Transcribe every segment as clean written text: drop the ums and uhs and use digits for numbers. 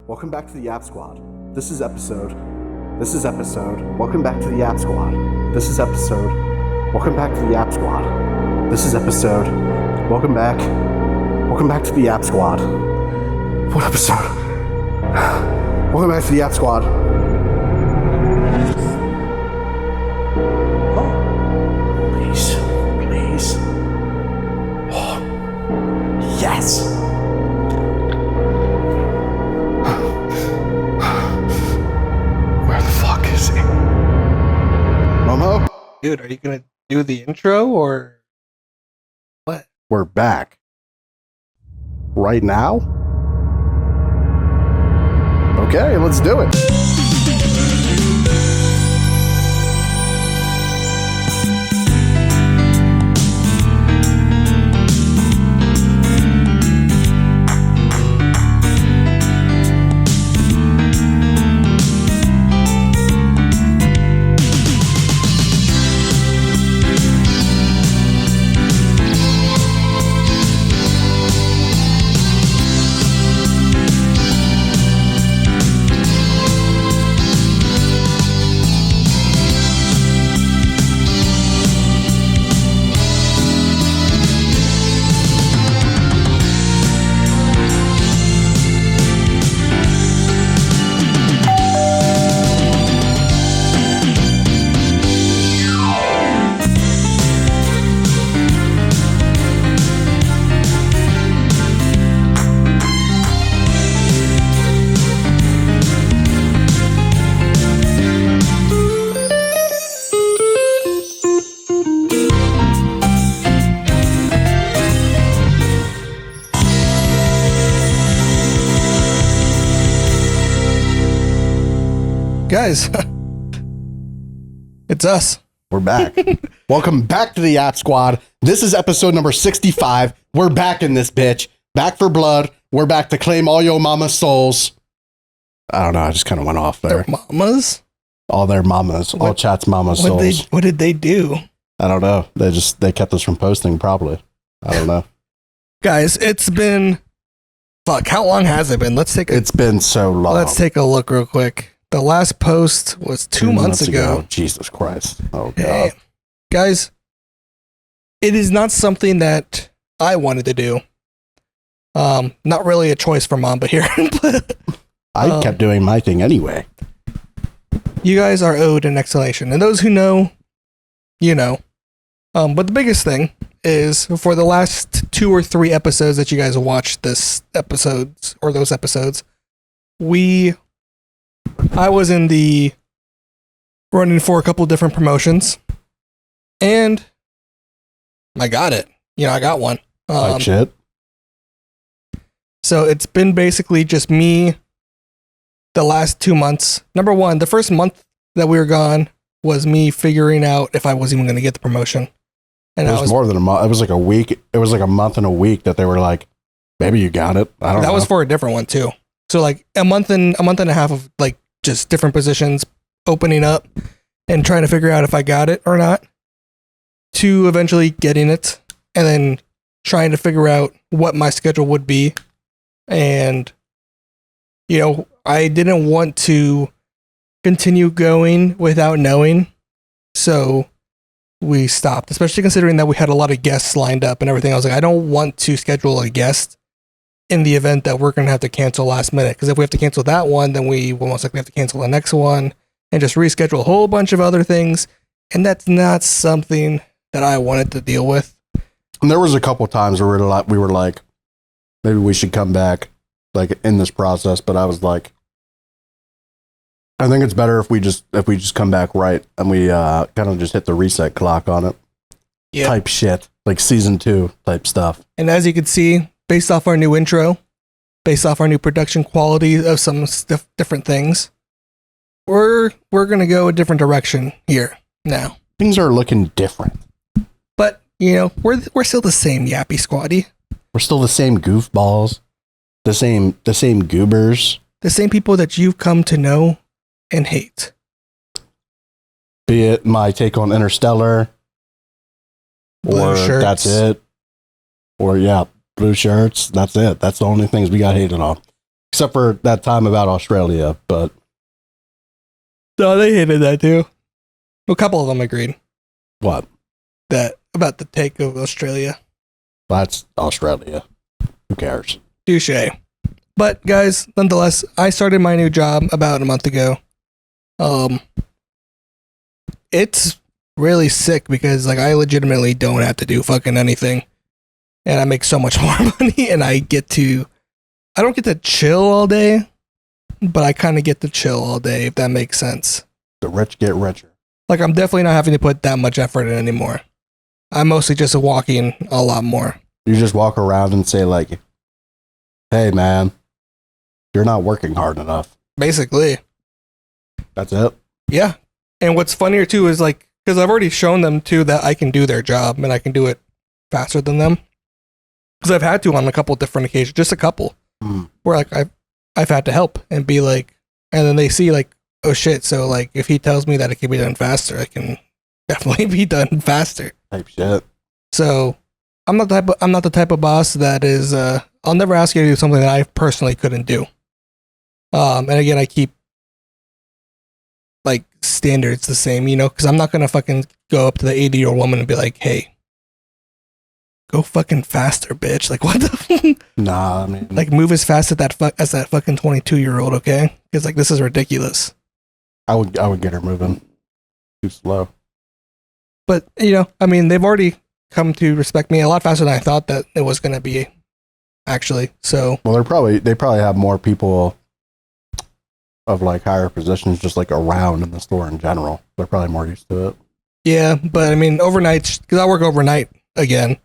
Welcome back to the Yap Squad. This is episode. Welcome back to the Yap Squad. This is episode. Welcome back to the Yap Squad. This is episode. Welcome back. Welcome back to the Yap Squad. What episode? Welcome back to the Yap Squad. Oh, please, please. Oh, yes. Momo? Dude, are you gonna do the intro or what? We're back. Right now? Okay, let's do it. Guys, it's us. We're back. Welcome back to the Yap Squad. This is episode number 65. We're back in this bitch. Back for blood. We're back to claim all your mama's souls. I don't know. I just kind of went off there. Their mamas? All their mamas. All chat's mama's souls. What did they do? I don't know. They kept us from posting probably. I don't know. Guys, it's been... Fuck, how long has it been? It's been so long. Let's take a look real quick. The last post was 2 months ago. Jesus Christ. Oh, God. Hey, guys, it is not something that I wanted to do. Not really a choice for Mamba here. But, I kept doing my thing anyway. You guys are owed an explanation. And those who know, you know. But the biggest thing is for the last 2 or 3 episodes that you guys watched those episodes, I was in the running for a couple of different promotions, and I got it. I got one. Like shit. So it's been basically just me the last 2 months. Number one, the first month that we were gone was me figuring out if I was even going to get the promotion. And it was more than a month. It was like a week. It was like a month and a week that they were like, maybe you got it. I don't know. That was for a different one too. So like a month and a half of like just different positions opening up and trying to figure out if I got it or not, to eventually getting it and then trying to figure out what my schedule would be. And, I didn't want to continue going without knowing. So we stopped, especially considering that we had a lot of guests lined up and everything. I was like, I don't want to schedule a guest in the event that we're going to have to cancel last minute. Because if we have to cancel that one, then we will most likely have to cancel the next one and just reschedule a whole bunch of other things. And that's not something that I wanted to deal with. And there was a couple times where we were like, maybe we should come back like in this process. But I was like, I think it's better if we just come back right and we kind of just hit the reset clock on it. Yeah. Type shit, like season 2 type stuff. And as you can see, based off our new intro, based off our new production quality of some different things, we're going to go a different direction here now. Things are looking different. But, we're still the same yappy squaddy. We're still the same goofballs, the same goobers. The same people that you've come to know and hate. Be it my take on Interstellar, Blue or shirts. That's it. Or, yeah, blue shirts. That's it. That's the only things we got hated on. Except for that time about Australia, but No, they hated that too. A couple of them agreed what? that about the take of Australia. That's Australia. Who cares? Touche. But guys, nonetheless, I started my new job about a month ago. It's really sick because like I legitimately don't have to do fucking anything, and I make so much more money, and I don't get to chill all day, but I kind of get to chill all day, if that makes sense. The rich get richer. Like I'm definitely not having to put that much effort in anymore. I'm mostly just walking a lot more. You just walk around and say like, "Hey, man, you're not working hard enough." Basically. That's it. Yeah. And what's funnier too is like, because I've already shown them too that I can do their job and I can do it faster than them. Because I've had to on a couple different occasions, just a couple, where like I've had to help and be like, and then they see like, oh shit. So like, if he tells me that it can be done faster, I can definitely be done faster. Type shit. So I'm not the type of boss that is. I'll never ask you to do something that I personally couldn't do. And again, I keep like standards the same, you know, because I'm not gonna fucking go up to the 80-year-old woman and be like, "Hey, go fucking faster, bitch!" Like what the? Nah, I mean, like move as fast as that fucking 22-year-old, okay? Because like this is ridiculous. I would get her moving. Too slow. But you know, I mean, they've already come to respect me a lot faster than I thought that it was gonna be. Actually, so well, they probably have more people of like higher positions just like around in the store in general. They're probably more used to it. yeah, but I mean, overnight because I work overnight again,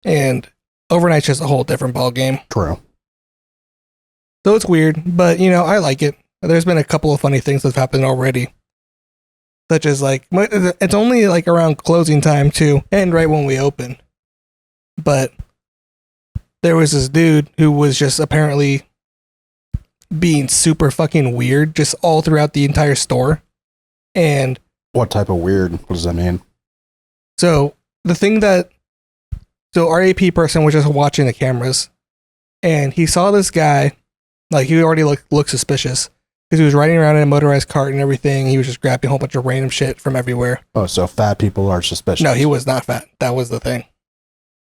and overnight's just a whole different ball game. True. So it's weird, but you know, I like it. There's been a couple of funny things that's happened already, such as like it's only like around closing time too, and right when we open, but there was this dude who was just apparently being super fucking weird just all throughout the entire store. And What type of weird? What does that mean? so our AP person was just watching the cameras and he saw this guy, like he already looked suspicious because he was riding around in a motorized cart and everything. He was just grabbing a whole bunch of random shit from everywhere. Oh, so fat people are suspicious. No, he was not fat. That was the thing.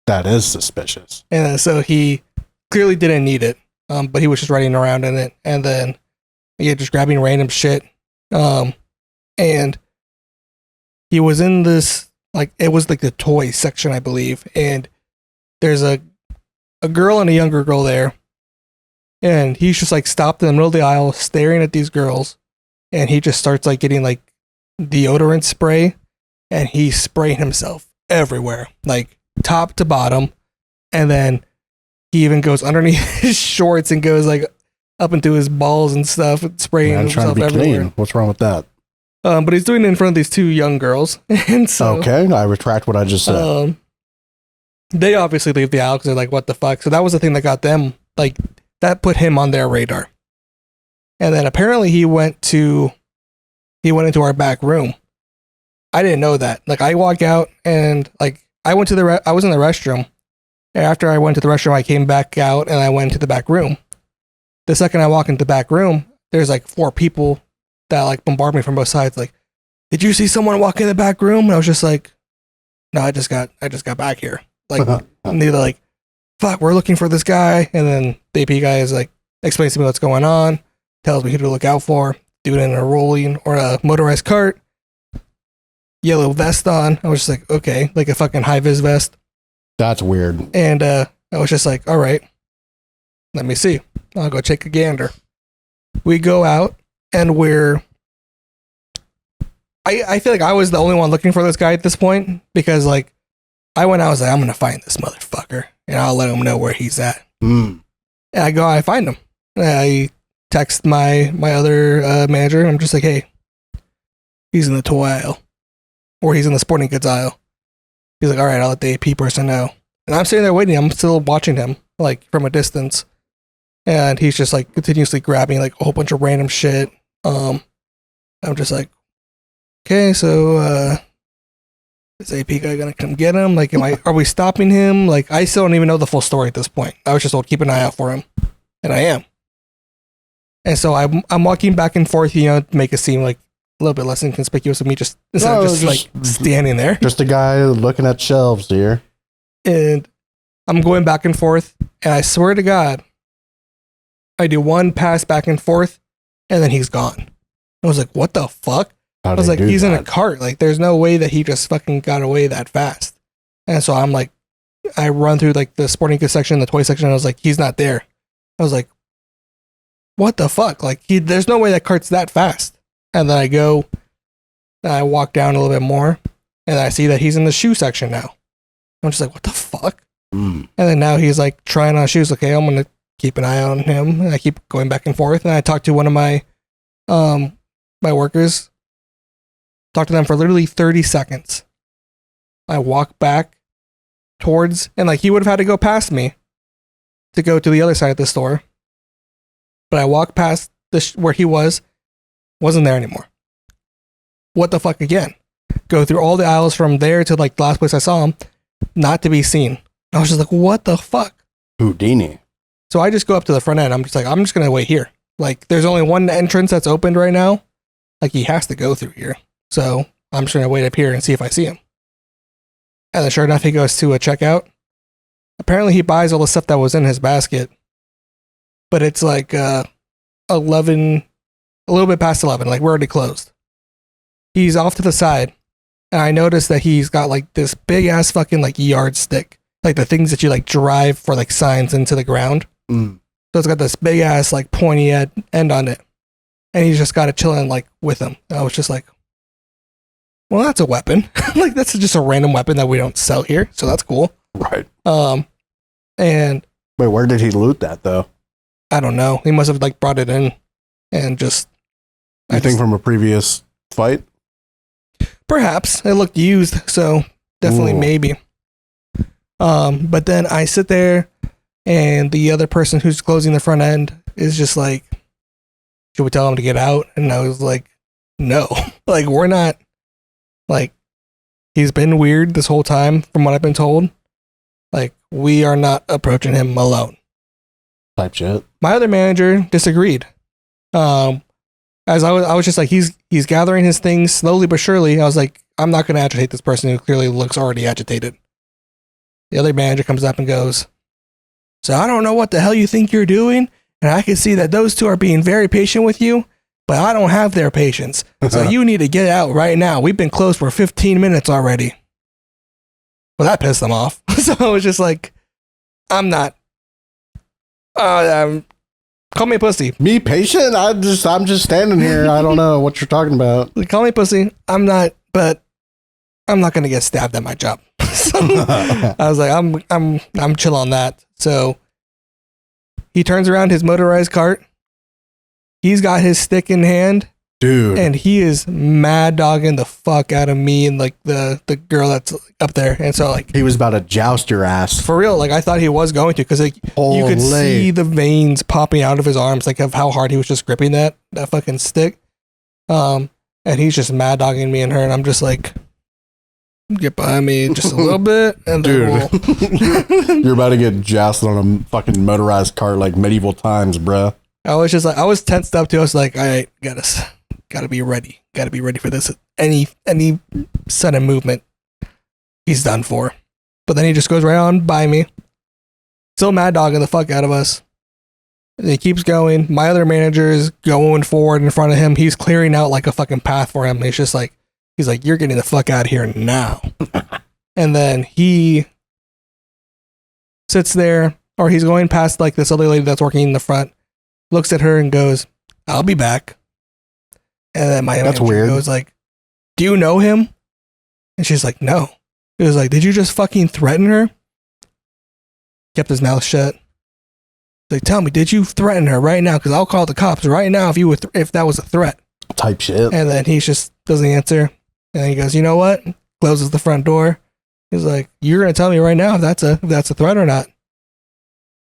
That is suspicious. And so he clearly didn't need it, but he was just riding around in it. And then, yeah, just grabbing random shit. And he was in this, like, it was like the toy section, I believe. And there's a girl and a younger girl there. And he's just like stopped in the middle of the aisle staring at these girls. And he just starts like getting like deodorant spray. And he's spraying himself everywhere. Like, top to bottom, and then he even goes underneath his shorts and goes like up into his balls and stuff, spraying himself everywhere. Clean. What's wrong with that? But he's doing it in front of these two young girls, and so okay, I retract what I just said. They obviously leave the aisle because they're like, "What the fuck?" So that was the thing that got them, like, that put him on their radar. And then apparently he went into our back room. I didn't know that. Like, I walk out and like. I was in the restroom. And after I went to the restroom, I came back out and I went to the back room. The second I walk into the back room, there's like 4 people that like bombard me from both sides. Like, did you see someone walk in the back room? And I was just like, no, I just got back here. Like, and they're like, fuck, we're looking for this guy. And then the AP guy is like, explains to me what's going on, tells me who to look out for, dude in a rolling or a motorized cart. Yellow vest on. I was just like, okay, like a fucking high vis vest. That's weird. And I was just like, all right, let me see. I'll go take a gander. We go out and I feel like I was the only one looking for this guy at this point because like I went out, I was like, I'm gonna find this motherfucker and I'll let him know where he's at. And I find him. I text my other manager and I'm just like, hey, he's in the toy aisle. Or he's in the sporting goods aisle. He's like, all right, I'll let the AP person know. And I'm sitting there waiting. I'm still watching him, like, from a distance. And he's just, like, continuously grabbing, like, a whole bunch of random shit. I'm just like, okay, so, is the AP guy gonna come get him? Like, are we stopping him? Like, I still don't even know the full story at this point. I was just told, keep an eye out for him. And I am. And so I'm walking back and forth, to make it seem like a little bit less inconspicuous of me just instead of just like standing there. Just a guy looking at shelves here. And I'm going back and forth, and I swear to God, I do one pass back and forth, and then he's gone. I was like, what the fuck? I was like, he's in a cart. Like, there's no way that he just fucking got away that fast. And so I'm like, I run through like the sporting goods section, the toy section, and I was like, he's not there. I was like, what the fuck? Like, there's no way that cart's that fast. And then I go, and I walk down a little bit more, and I see that he's in the shoe section now. I'm just like, what the fuck? And then now he's like trying on shoes. Okay, I'm gonna keep an eye on him. And I keep going back and forth. And I talk to one of my my workers. Talk to them for literally 30 seconds. I walk back towards, and like he would have had to go past me to go to the other side of the store. But I walk past where he wasn't there anymore. What the fuck again? Go through all the aisles from there to like the last place I saw him, not to be seen. I was just like, what the fuck? Houdini. So I just go up to the front end. I'm just going to wait here. Like, there's only one entrance that's opened right now. Like, he has to go through here. So I'm just going to wait up here and see if I see him. And then sure enough, he goes to a checkout. Apparently, he buys all the stuff that was in his basket. But it's like 11, a little bit past 11. Like, we're already closed. He's off to the side. And I noticed that he's got like this big ass fucking like yardstick. Like the things that you like drive for like signs into the ground. So it's got this big ass like pointy end on it. And he's just got it chilling like with him. I was just like, well, that's a weapon. Like that's just a random weapon that we don't sell here. So that's cool. Right. And wait, where did he loot that though? I don't know. He must have like brought it in and just. I think from a previous fight? Perhaps. It looked used. So definitely maybe. But then I sit there and the other person who's closing the front end is just like, should we tell him to get out? And I was like, no, like we're not, like he's been weird this whole time from what I've been told. Like we are not approaching him alone. Type shit. My other manager disagreed. As I was just like, he's gathering his things slowly but surely. I was like, I'm not going to agitate this person who clearly looks already agitated. The other manager comes up and goes, so I don't know what the hell you think you're doing, and I can see that those two are being very patient with you, but I don't have their patience. So you need to get out right now. We've been closed for 15 minutes already. Well, that pissed them off. So I was just like, I'm not. Call me a pussy. Me patient? I'm just standing here. I don't know what you're talking about. Call me a pussy. I'm not, but I'm not gonna get stabbed at my job. So I was like, I'm chill on that. So he turns around his motorized cart. He's got his stick in hand. Dude. And he is mad dogging the fuck out of me and like the girl that's up there. And so like he was about to joust your ass. For real, like I thought he was going to, because like you could see the veins popping out of his arms, like of how hard he was just gripping that fucking stick. And he's just mad dogging me and her, and I'm just like, get behind me just a little bit, and dude, you're about to get jousted on a fucking motorized cart like medieval times, bruh. I was just like, I was tensed up too. I was like, all right, gotta be ready. Gotta be ready for this. Any sudden movement, he's done for. But then he just goes right on by me, still mad dogging the fuck out of us. And he keeps going. My other manager is going forward in front of him. He's clearing out like a fucking path for him. And he's just like, he's like, you're getting the fuck out of here now. And then he sits there, or he's going past like this other lady that's working in the front, looks at her and goes, I'll be back. And then my manager goes like, do you know him? And she's like, no. He was like, did you just fucking threaten her? Kept his mouth shut. Like, tell me, did you threaten her right now? Because I'll call the cops right now if that was a threat. Type shit. And then he just doesn't answer. And then he goes, you know what? Closes the front door. He's like, you're gonna tell me right now if that's a threat or not.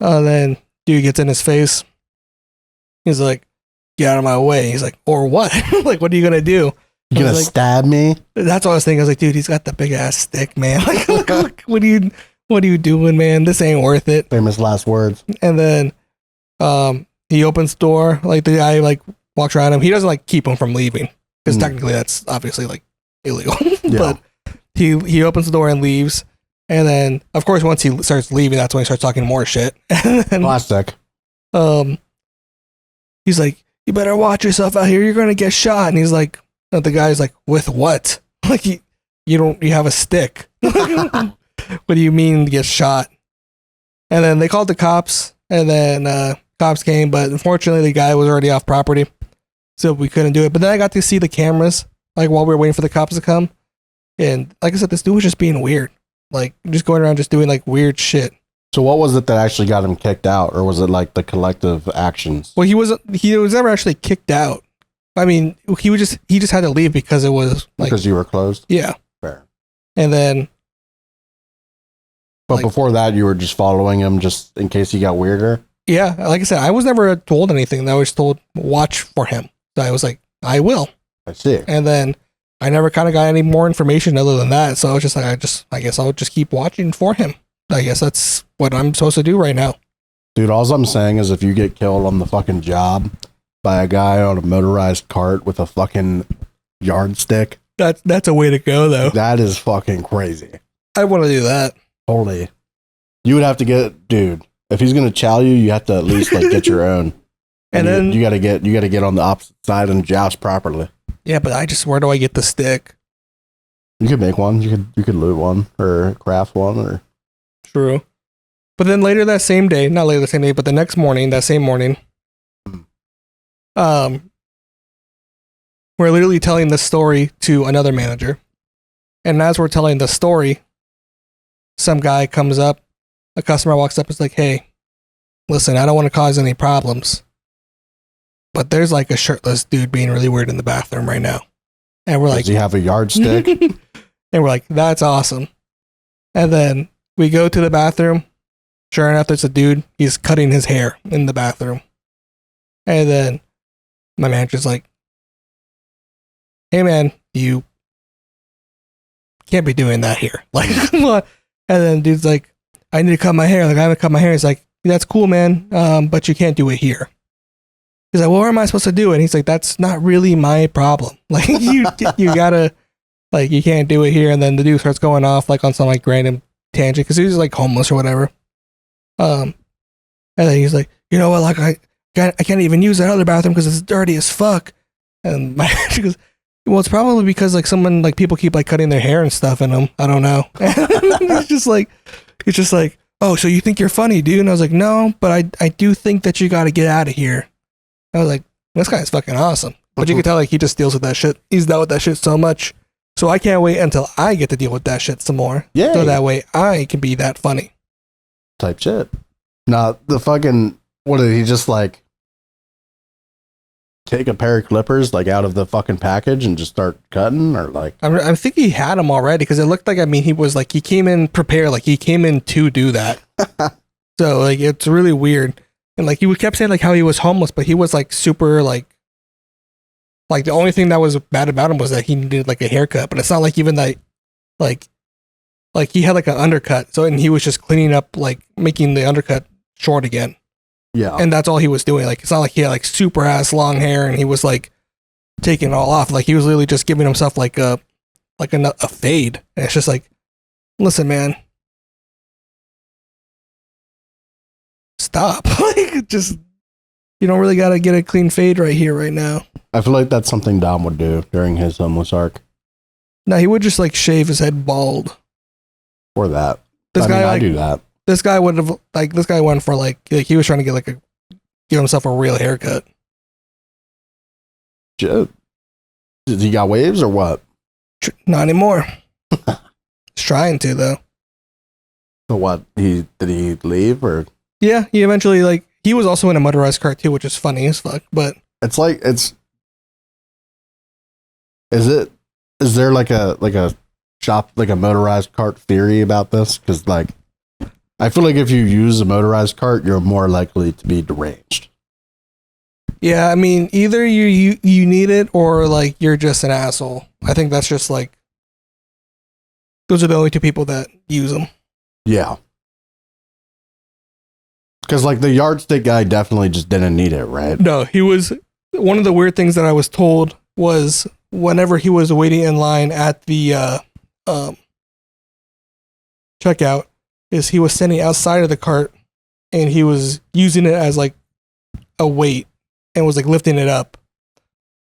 Then dude gets in his face. He's like, get out of my way. He's like, or what? Like, what are you gonna do? You gonna like, stab me? That's what I was thinking. I was like, dude, he's got the big ass stick, man. Like, what are you doing, man? This ain't worth it. Famous last words. And then he opens the door, like the guy like walks around him. He doesn't like keep him from leaving because technically that's obviously like illegal. Yeah. But he opens the door and leaves, and then of course once he starts leaving, that's when he starts talking more shit. And then, Plastic. he's like, "You better watch yourself out here. You're gonna get shot." And he's like, the guy's like, "With what? Like you have a stick. What do you mean get shot?" And then they called the cops, and then cops came, but unfortunately the guy was already off property, so we couldn't do it. But then I got to see the cameras, like while we were waiting for the cops to come, and like I said, this dude was just being weird, like just going around just doing like weird shit. So what was it that actually got him kicked out, or was it like the collective actions? Well, he was never actually kicked out. I mean, he just had to leave because it was like, Because you were closed? yeah. Fair. And then, But like- before that, you were just following him just in case he got weirder? yeah, like I said, I was never told anything. I was told watch for him. So I was like, I will. I see. And then I never kind of got any more information other than that. So I was just like, I guess I'll just keep watching for him. I guess that's what I'm supposed to do right now. Dude, all I'm saying is if you get killed on the fucking job by a guy on a motorized cart with a fucking yardstick, That's a way to go, though. that is fucking crazy. I want to do that. Holy. You would have to get, dude, if he's going to chow you, you have to at least like get your own. And you, then, you got to get on the opposite side and joust properly. yeah, but where do I get the stick? You could make one. You could loot one or craft one or. True. But then later that same day, not later the same day, but the next morning, that same morning, we're literally telling the story to another manager. And as we're telling the story, some guy comes up, a customer walks up and is like, "Hey, listen, I don't want to cause any problems, but there's like a shirtless dude being really weird in the bathroom right now." And we're like, Does he have a yardstick? and we're like, "That's awesome." And then we go to the bathroom. Sure enough, there's a dude. He's cutting his hair in the bathroom. And then my manager's like, "Hey man, you can't be doing that here." Like, what? And then dude's like, "I need to cut my hair." Like, I haven't cut my hair. He's like, "That's cool, man. But you can't do it here." He's like, "Well, where am I supposed to do it?" And he's like, "That's not really my problem. Like, you gotta, like, you can't do it here." And then the dude starts going off like on some like random tangent because he's like homeless or whatever. And then he's like, "You know what? Like, I can't even use that other bathroom because it's dirty as fuck." And my she goes, "Well, it's probably because like people keep like cutting their hair and stuff in them. I don't know." He's just like, "Oh, so you think you're funny, dude?" And I was like, "No, but I do think that you got to get out of here." I was like, "This guy's fucking awesome." But you can tell like he just deals with that shit. He's dealt with that shit so much. So I can't wait until I get to deal with that shit some more. Yay. So that way I can be that funny. Type shit. Now, the fucking, what did he just like take a pair of clippers like out of the fucking package and just start cutting, or like? I think he had them already because it looked like, I mean, he was like, he came in prepared, like he came in to do that. So like, it's really weird. And like, he kept saying like how he was homeless, but he was like super like the only thing that was bad about him was that he needed like a haircut, but it's not like even that, like he had like an undercut. So, and he was just cleaning up, like making the undercut short again. Yeah. And that's all he was doing. Like, it's not like he had like super ass long hair and he was like taking it all off. Like, he was literally just giving himself like a fade. And it's just like, listen, man, stop. Like, just, you don't really got to get a clean fade right here, right now. I feel like that's something Dom would do during his homeless arc. No, he would just like shave his head bald. Or that. This guy, I like, do that. This guy would have, like, this guy went for like he was trying to give himself a real haircut. Shit. Did he got waves or what? Not anymore. He's trying to, though. So what? Did he leave or? Yeah, he eventually, like, he was also in a motorized cart too, which is funny as fuck, but. It's like, is there like a shop, like a motorized cart theory about this? Because like, I feel like if you use a motorized cart, you're more likely to be deranged. Yeah, I mean, either you need it or like you're just an asshole. I think that's just like, those are the only two people that use them. Yeah. Because like the yardstick guy definitely just didn't need it, right? No, he was one of the weird things that I was told was whenever he was waiting in line at the checkout, is he was standing outside of the cart and he was using it as like a weight and was like lifting it up.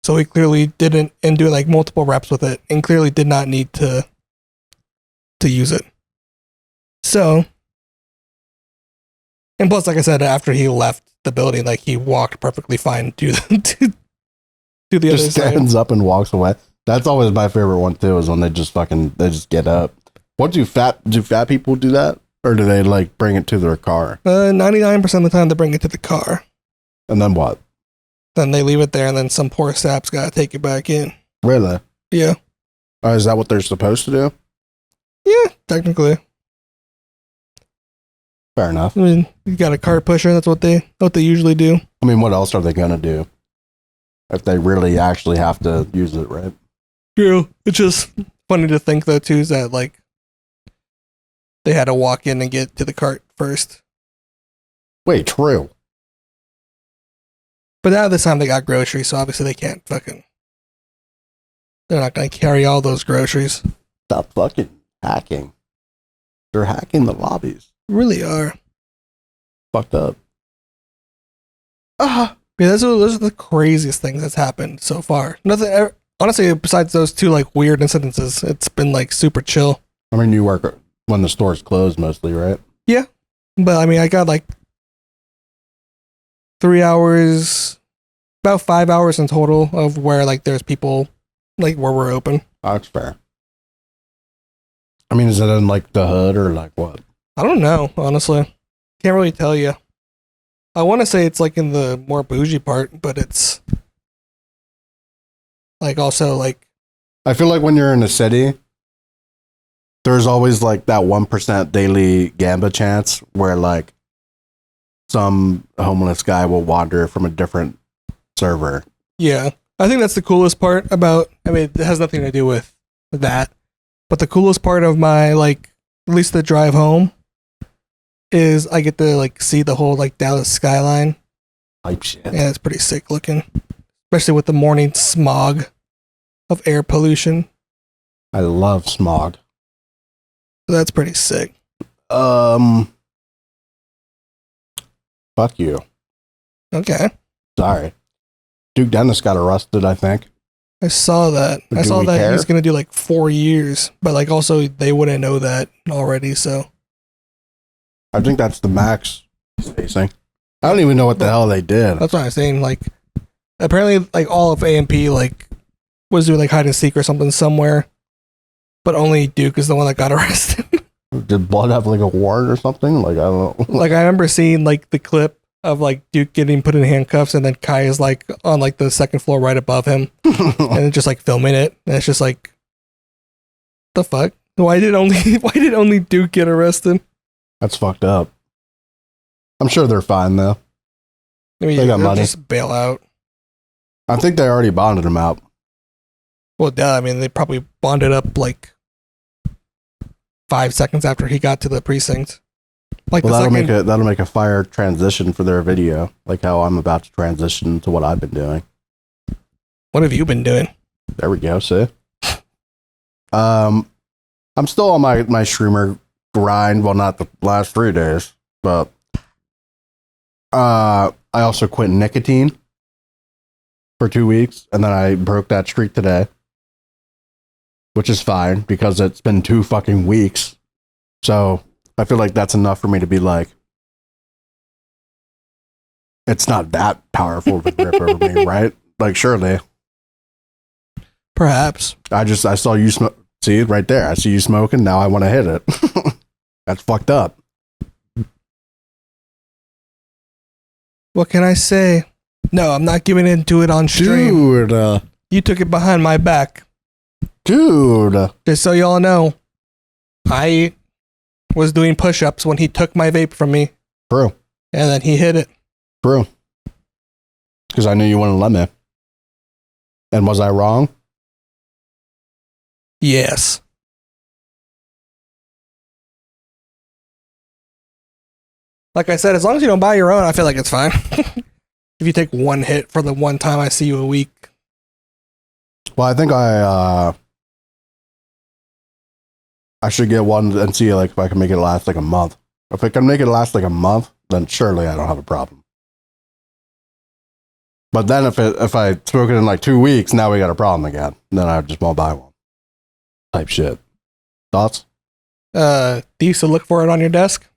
So he clearly didn't, and doing like multiple reps with it, and clearly did not need to use it. So, and plus, like I said, after he left the building, like he walked perfectly fine to the to the other Just side. stands up and walks away. That's always my favorite one too. Is when they just get up. What do fat people do that, or do they like bring it to their car 99% of the time, they bring it to the car. and then what? Then they leave it there, and then some poor sap's got to take it back in. Really? Yeah. Is that what they're supposed to do? Yeah, technically. Fair enough. I mean, you got a cart pusher. That's what they usually do. I mean, what else are they gonna do if they really actually have to use it, right? True. It's just funny to think though too is that like they had to walk in and get to the cart first. Wait, true. But now this time they got groceries, so obviously they can't fucking. They're not gonna carry all those groceries. Stop fucking hacking. They're hacking the lobbies. Really are. Fucked up. Yeah, those are the craziest things that's happened so far. Nothing. Honestly, besides those two like weird incidences, it's been like super chill. I mean, you work when the store's closed mostly, right? Yeah, but I mean, I got like 3 hours, about 5 hours in total of where like there's people like where we're open. Oh, that's fair. I mean, is it in like the hood or like what? I don't know, honestly. Can't really tell you. I want to say it's like in the more bougie part, but it's like also like I feel like when you're in a city, there's always like that 1% daily gamba chance where like some homeless guy will wander from a different server. yeah. I think that's the coolest part about. I mean, it has nothing to do with that, but the coolest part of my like at least the drive home is I get to like see the whole like Dallas skyline. Type shit. Yeah, it's pretty sick looking, especially with the morning smog of air pollution. I love smog. So that's pretty sick. Fuck you. Okay. Sorry. Duke Dennis got arrested, I think. I saw that. Do I saw we that care? he's gonna do like 4 years, but like also they wouldn't know that already. So I think that's the max he's facing. I don't even know what the hell they did. that's what I'm saying. Like apparently, like all of AMP like was doing like hide and seek or something somewhere, but only Duke is the one that got arrested. Did Blood have like a warrant or something? Like, I don't know. Like I remember seeing like the clip of like Duke getting put in handcuffs, and then Kai is like on like the second floor right above him, and just like filming it, and it's just like, the fuck? Why did only Duke get arrested? That's fucked up. I'm sure they're fine though. I mean, They got they'll money. just bail out. I think they already bonded him out. Well, duh. I mean, they probably bonded up like 5 seconds after he got to the precinct. Like Well, the second, that'll make a fire transition for their video, like how I'm about to transition to what I've been doing. what have you been doing? There we go. See, I'm still on my shroomer grind. Well, not the last 3 days, but I also quit nicotine for 2 weeks, and then I broke that streak today, which is fine because it's been 2 fucking weeks. So I feel like that's enough for me to be like, it's not that powerful to grip over me, right? Like, surely. Perhaps. I saw you smoke. See it right there. I see you smoking. Now I want to hit it. That's fucked up. What can I say? No, I'm not giving into it on stream. Dude. You took it behind my back. Dude. Just so y'all know, I was doing push-ups when he took my vape from me, True. and then he hit it. True. Because I knew you wouldn't let me. And was I wrong? Yes. Like I said, as long as you don't buy your own, I feel like it's fine. If you take one hit for the one time I see you a week. Well, I think I should get one and see like if I can make it last like a month. If I can make it last like a month, then surely I don't have a problem. But then if I smoke it in like 2 weeks, now we got a problem again. Then I just won't buy one. Type shit. Thoughts? Do you still look for it on your desk?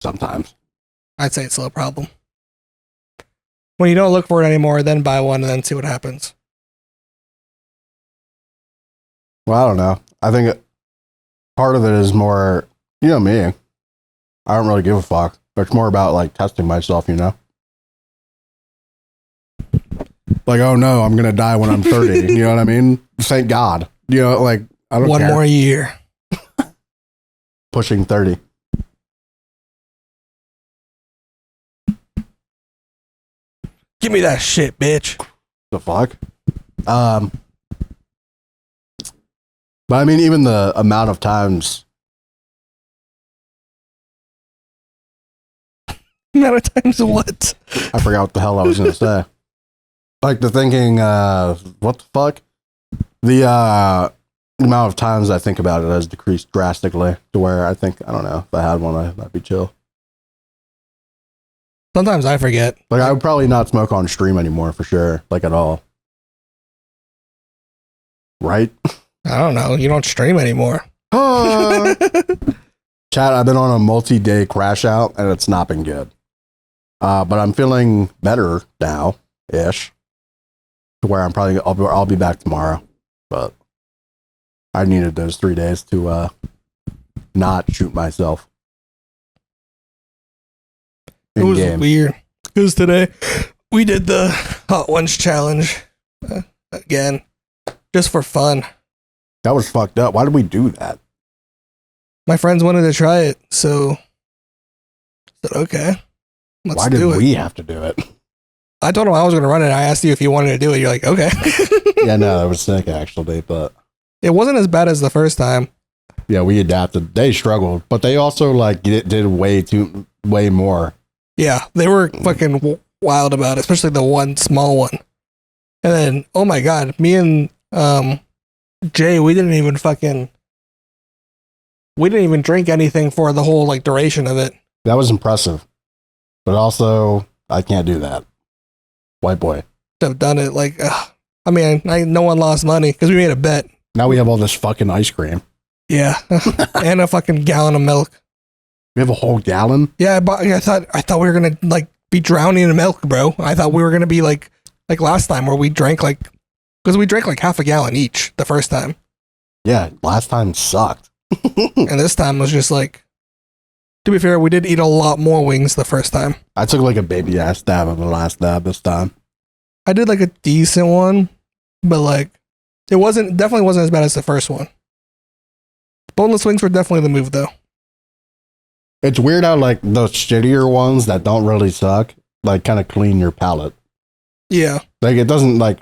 Sometimes. I'd say it's still a problem. When you don't look for it anymore, then buy one and then see what happens. Well, I don't know. I think part of it is more, you know me. I don't really give a fuck. It's more about like testing myself, you know? Like, oh no, I'm going to die when I'm 30. You know what I mean? Thank God. You know, like, I don't care. One more year. Pushing 30. Give me that shit, bitch. The fuck? But I mean, even the amount of times. Amount of times what? I forgot what the hell I was going to say. Like the thinking, what the fuck? The amount of times I think about it has decreased drastically to where I think, I don't know, if I had one, that'd be chill. Sometimes I forget. Like, I would probably not smoke on stream anymore for sure, like at all. Right? I don't know. You don't stream anymore. Chat, I've been on a multi-day crash out and it's not been good. But I'm feeling better now-ish. To where I'll be back tomorrow. But I needed those 3 days to not shoot myself. It was In-game. weird. Because today we did the Hot Ones challenge again, just for fun. That was fucked up. Why did we do that? My friends wanted to try it, so I said, okay, let's Why do did it. we have to do it? I told them I was going to run it. I asked you if you wanted to do it. You're like, okay. Yeah, no, that was sick actually, but It wasn't as bad as the first time. yeah, we adapted. They struggled, but they also like did way more. Yeah, they were fucking wild about it, especially the one small one. And then, oh my god, me and Jay, we didn't even drink anything for the whole like duration of it. That was impressive, but also I can't do that. White boy. Have done it like, I mean, no one lost money because we made a bet. Now we have all this fucking ice cream. Yeah, and a fucking gallon of milk. We have a whole gallon. Yeah, I thought we were gonna like be drowning in milk, bro. I thought we were gonna be like last time where we drank because we drank like half a gallon each the first time. Yeah, last time sucked. And this time was just like, to be fair, we did eat a lot more wings the first time. I took like a baby ass stab on the last dab this time. I did like a decent one, but like it definitely wasn't as bad as the first one. Boneless wings were definitely the move though. It's weird how like those shittier ones that don't really suck, like kind of clean your palate. Yeah. Like it doesn't like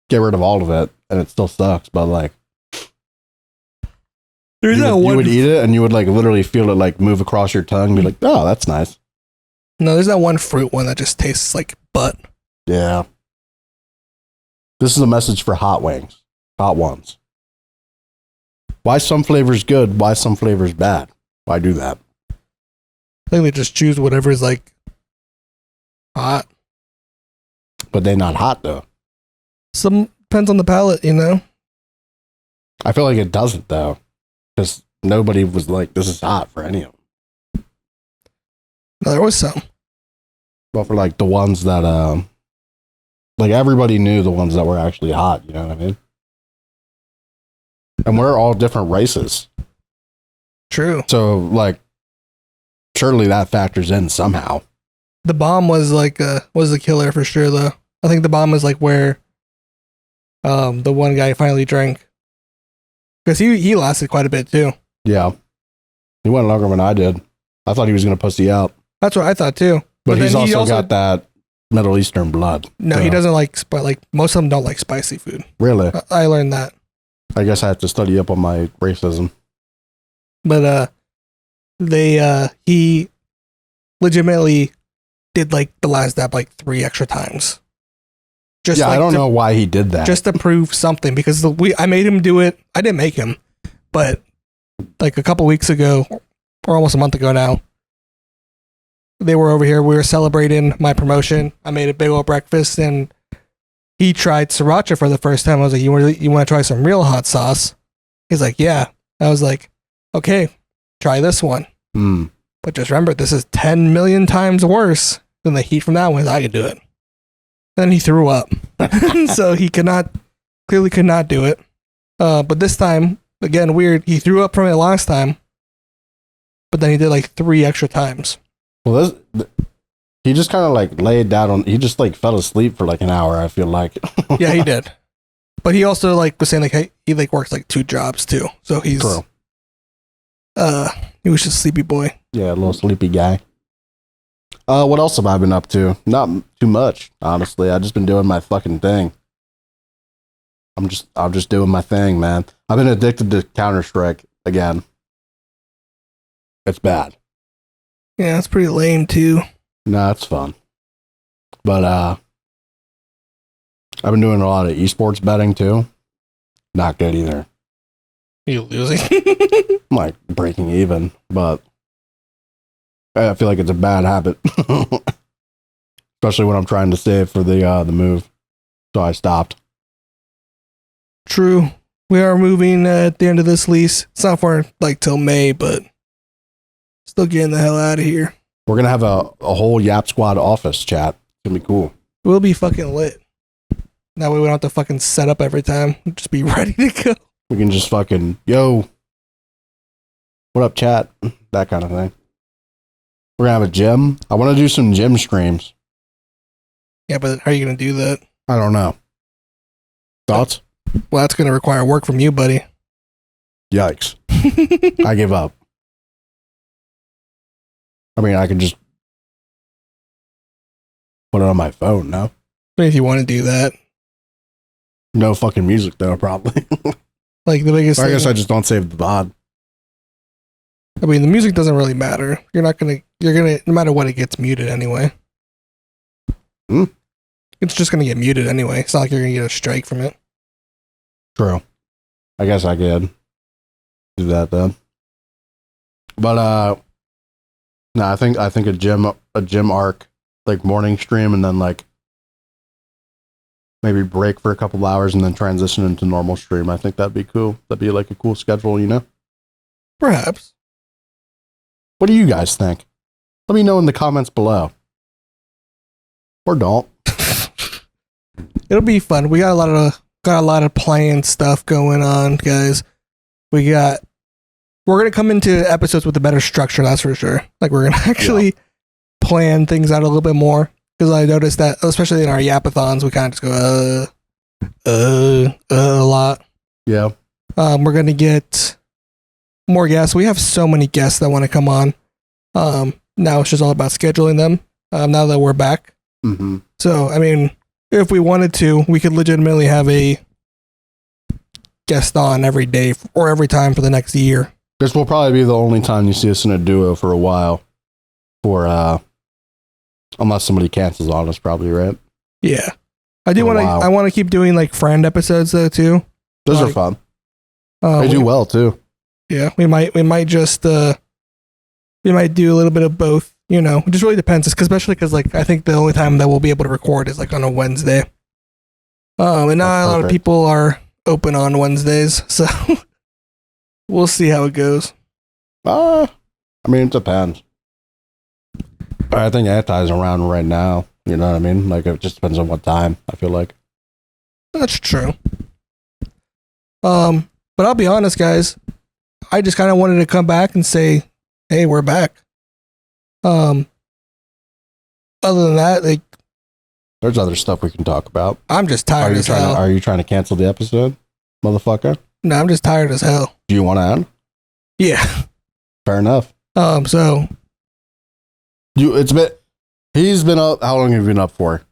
get rid of all of it and it still sucks, but like There's you that would, one. you would eat it and you would like literally feel it like move across your tongue and be like, oh, that's nice. No, there's that one fruit one that just tastes like butt. Yeah. This is a message for hot wings. Hot ones. Why some flavors good, why some flavors bad? Why do that? I think they just choose whatever is like hot. But they're not hot though. Some depends on the palate, you know. I feel like it doesn't though. Because nobody was like, this is hot for any of them. No, there was some. But for like the ones that like everybody knew the ones that were actually hot, you know what I mean? And we're all different races. True. So like surely that factors in somehow. The bomb was like was the killer for sure though. I think the bomb was like where the one guy finally drank. Because he lasted quite a bit too. Yeah. He went longer than I did. I thought he was gonna pussy out. That's what I thought too. But he's then also got that Middle Eastern blood. No, so. he doesn't like most of them don't like spicy food. Really? I learned that. I guess I have to study up on my racism. But he legitimately did like the last step like 3 extra times. Just yeah, like I don't know why he did that. just to prove something, because I made him do it. I didn't make him, but like a couple weeks ago, or almost a month ago now, they were over here. We were celebrating my promotion. I made a big old breakfast, and he tried sriracha for the first time. I was like, "You want to try some real hot sauce?" He's like, "Yeah." I was like, "Okay, try this one." Mm. But just remember, this is 10 million times worse than the heat from that one. I could do it. Then he threw up. So he clearly could not do it. But this time, again, weird. He threw up from it last time, but then he did like 3 extra times. Well, he just kind of like laid down on, he just like fell asleep for like an hour, I feel like. Yeah, he did. But he also like was saying like, hey, he like works like 2 jobs too. So he's, True. he was just a sleepy boy. Yeah, a little sleepy guy. What else have I been up to? Not too much, honestly. I've just been doing my fucking thing. I'm just doing my thing, man. I've been addicted to Counter-Strike again. It's bad. Yeah, it's pretty lame too. No, it's fun. But I've been doing a lot of esports betting too. Not good either. You losing? I'm like breaking even, but I feel like it's a bad habit. Especially when I'm trying to save for the move. So I stopped. True. We are moving at the end of this lease. It's not for like till May, but still getting the hell out of here. We're gonna have a whole Yap Squad office chat. It's gonna be cool. We'll be fucking lit. That way we don't have to fucking set up every time. We'll just be ready to go. We can just fucking, yo, what up, chat? That kind of thing. We're gonna have a gym. I want to do some gym streams. Yeah, but how are you gonna do that? I don't know. Thoughts? Well, that's gonna require work from you, buddy. Yikes. I give up. I mean, I could just put it on my phone, no? If you want to do that. No fucking music, though, probably. Like the biggest I thing, guess I just don't save the VOD. I mean, the music doesn't really matter. You're gonna, no matter what, it gets muted anyway. Hmm. It's just gonna get muted anyway. It's not like you're gonna get a strike from it. True. I guess I could do that then. But no, I think a gym arc, like morning stream, and then like maybe break for a couple hours and then transition into normal stream. I think that'd be cool. That'd be like a cool schedule, you know? Perhaps. What do you guys think? Let me know in the comments below. Or don't. It'll be fun. We got a lot of playing stuff going on, guys. We're gonna come into episodes with a better structure, that's for sure. Like we're gonna actually plan things out a little bit more. Because I noticed that, especially in our yapathons, we kind of just go a lot. Yeah. We're gonna get more guests. We have so many guests that want to come on. Now it's just all about scheduling them. Now that we're back. Mm-hmm. So I mean, if we wanted to, we could legitimately have a guest on every day or every time for the next year. This will probably be the only time you see us in a duo for a while. Unless somebody cancels on us, probably, right? Yeah. I want to keep doing like friend episodes though too. Those are fun. They we do well too. Yeah, we might just we might do a little bit of both. You know, it just really depends. Especially because like I think the only time that we'll be able to record is like on a Wednesday. And not a lot of people are open on Wednesdays, so we'll see how it goes. I mean, it depends. I think Anti's around right now. You know what I mean? Like, it just depends on what time, I feel like. That's true. But I'll be honest, guys. I just kind of wanted to come back and say, hey, we're back. Other than that, like, there's other stuff we can talk about. I'm just tired as hell. Are you trying to cancel the episode, motherfucker? No, I'm just tired as hell. Do you want to end? Yeah. Fair enough. So he's been up. How long have you been up for?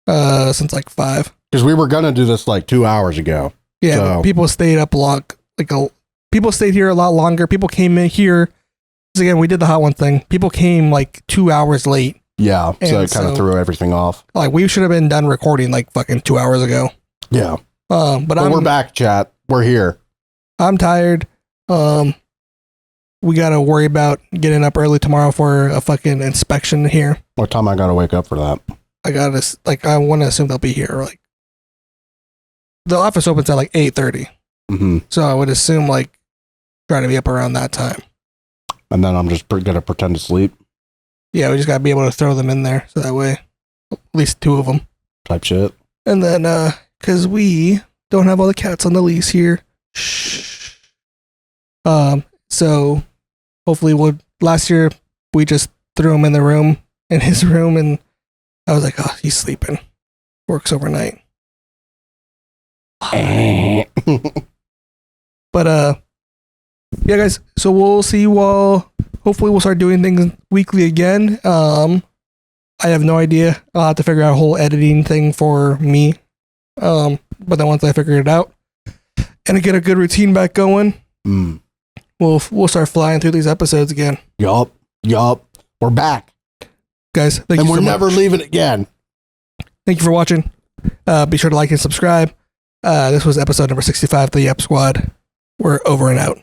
Since like 5. Because we were gonna do this like 2 hours ago. Yeah, so. people stayed up long. People stayed here a lot longer. People came in here Because again, we did the hot one thing. People came like 2 hours late. Yeah, so And it kind of so- threw everything off. Like we should have been done recording like fucking 2 hours ago. Yeah. But We're back, chat. We're here. I'm tired. We got to worry about getting up early tomorrow for a fucking inspection here. What time I gotta wake up for that? I want to assume they'll be here. Like the office opens at like 8:30. Mm-hmm. So I would assume like try to be up around that time. And then I'm just gonna pretend to sleep Yeah, we just got to be able to throw them in there. So that way, at least 2 of them. type shit. And then, cause we don't have all the cats on the lease here. Shh. So hopefully last year we just threw him in his room, and I was like, oh, he's sleeping. Works overnight. But, yeah, guys, so we'll see you all. Hopefully we'll start doing things weekly again. I have no idea. I'll have to figure out a whole editing thing for me. But then once I figure it out and I get a good routine back going, we'll start flying through these episodes again. Yup. We're back. Guys, thank And you we're so never much. leaving again. Thank you for watching. Be sure to like and subscribe. This was episode number 65 of the Yep Squad. We're over and out.